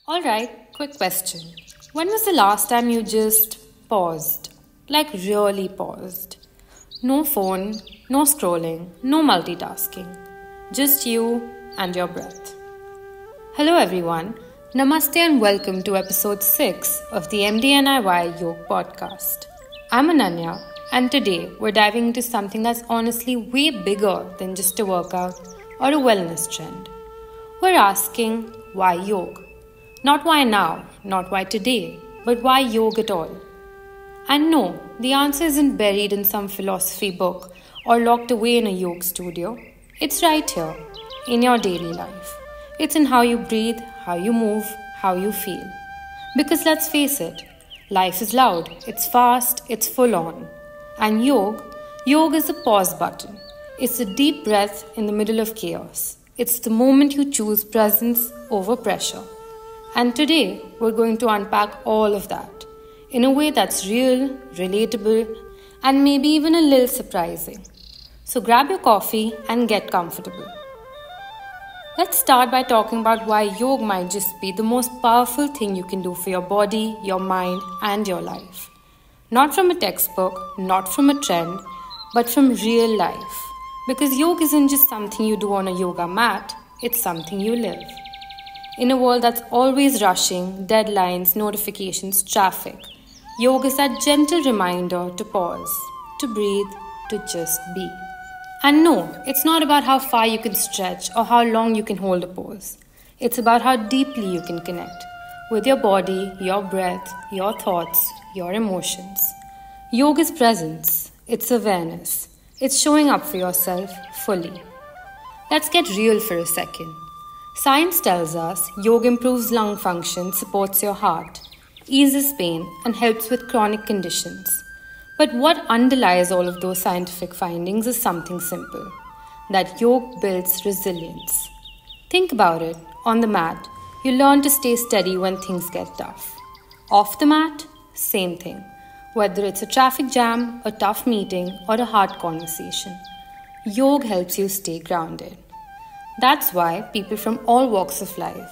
Alright, quick question. When was the last time you just paused? Like really paused? No phone, no scrolling, no multitasking. Just you and your breath. Hello everyone. Namaste and welcome to episode 6 of the MDNIY Yoga podcast. I'm Ananya and today we're diving into something that's honestly way bigger than just a workout or a wellness trend. We're asking why yoga? Not why now, not why today, but why yoga at all? And no, the answer isn't buried in some philosophy book or locked away in a yoga studio. It's right here, in your daily life. It's in how you breathe, how you move, how you feel. Because let's face it, life is loud, it's fast, it's full on. And yoga is a pause button. It's a deep breath in the middle of chaos. It's the moment you choose presence over pressure. And today, we're going to unpack all of that in a way that's real, relatable, and maybe even a little surprising. So grab your coffee and get comfortable. Let's start by talking about why yoga might just be the most powerful thing you can do for your body, your mind, and your life. Not from a textbook, not from a trend, but from real life. Because yoga isn't just something you do on a yoga mat, it's something you live. In a world that's always rushing, deadlines, notifications, traffic, yoga is that gentle reminder to pause, to breathe, to just be. And no, it's not about how far you can stretch or how long you can hold a pose. It's about how deeply you can connect with your body, your breath, your thoughts, your emotions. Yoga is presence, it's awareness, it's showing up for yourself fully. Let's get real for a second. Science tells us yoga improves lung function, supports your heart, eases pain, and helps with chronic conditions. But what underlies all of those scientific findings is something simple, that yoga builds resilience. Think about it. On the mat, you learn to stay steady when things get tough. Off the mat, same thing. Whether it's a traffic jam, a tough meeting, or a hard conversation, yoga helps you stay grounded. That's why people from all walks of life,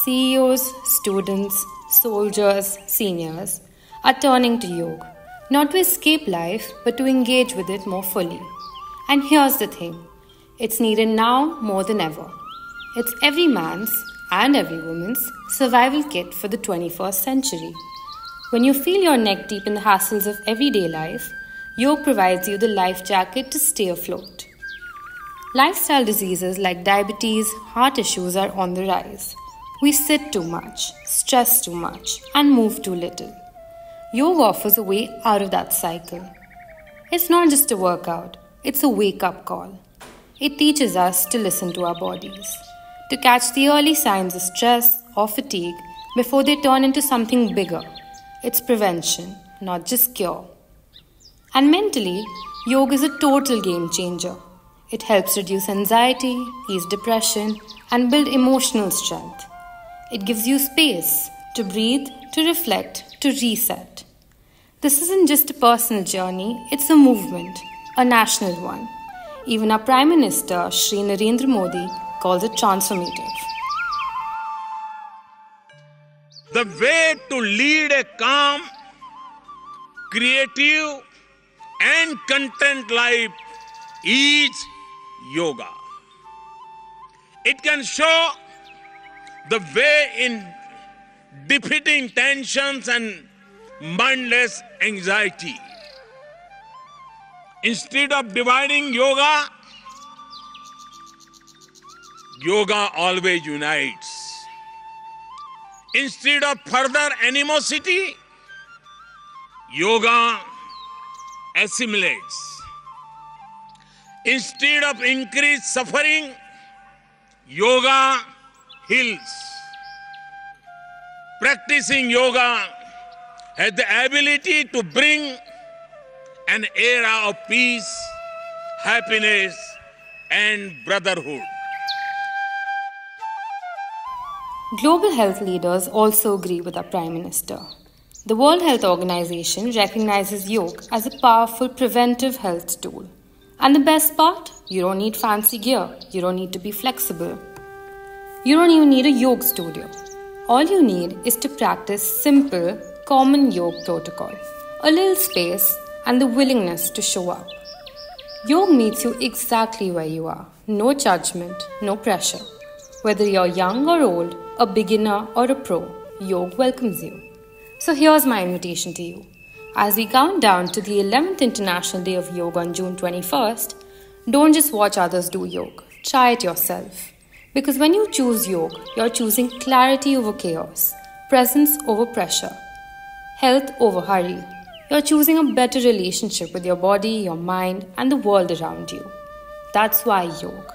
CEOs, students, soldiers, seniors, are turning to yoga, not to escape life, but to engage with it more fully. And here's the thing, it's needed now more than ever. It's every man's and every woman's survival kit for the 21st century. When you feel your neck deep in the hassles of everyday life, yoga provides you the life jacket to stay afloat. Lifestyle diseases like diabetes, heart issues are on the rise. We sit too much, stress too much, and move too little. Yoga offers a way out of that cycle. It's not just a workout, it's a wake-up call. It teaches us to listen to our bodies, to catch the early signs of stress or fatigue before they turn into something bigger. It's prevention, not just cure. And mentally, yoga is a total game changer. It helps reduce anxiety, ease depression, and build emotional strength. It gives you space to breathe, to reflect, to reset. This isn't just a personal journey, it's a movement, a national one. Even our Prime Minister, Shri Narendra Modi, calls it transformative. The way to lead a calm, creative, and content life is yoga. It can show the way in defeating tensions and mindless anxiety. Instead of dividing yoga, yoga always unites. Instead of further animosity, yoga assimilates. Instead of increased suffering, yoga heals. Practicing yoga has the ability to bring an era of peace, happiness, and brotherhood. Global health leaders also agree with our Prime Minister. The World Health Organization recognizes yoga as a powerful preventive health tool. And the best part? You don't need fancy gear. You don't need to be flexible. You don't even need a yoga studio. All you need is to practice simple, common yoga protocol, a little space, and the willingness to show up. Yoga meets you exactly where you are. No judgment, no pressure. Whether you're young or old, a beginner or a pro, yoga welcomes you. So here's my invitation to you. As we count down to the 11th International Day of Yoga on June 21st, don't just watch others do yoga. Try it yourself. Because when you choose yoga, you're choosing clarity over chaos, presence over pressure, health over hurry. You're choosing a better relationship with your body, your mind, and the world around you. That's why yoga.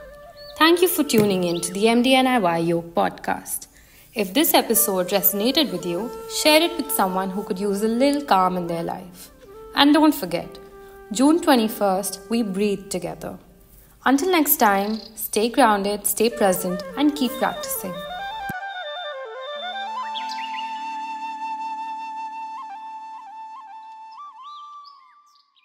Thank you for tuning in to the MDNIY Yoga podcast. If this episode resonated with you, share it with someone who could use a little calm in their life. And don't forget, June 21st, we breathe together. Until next time, stay grounded, stay present, and keep practicing.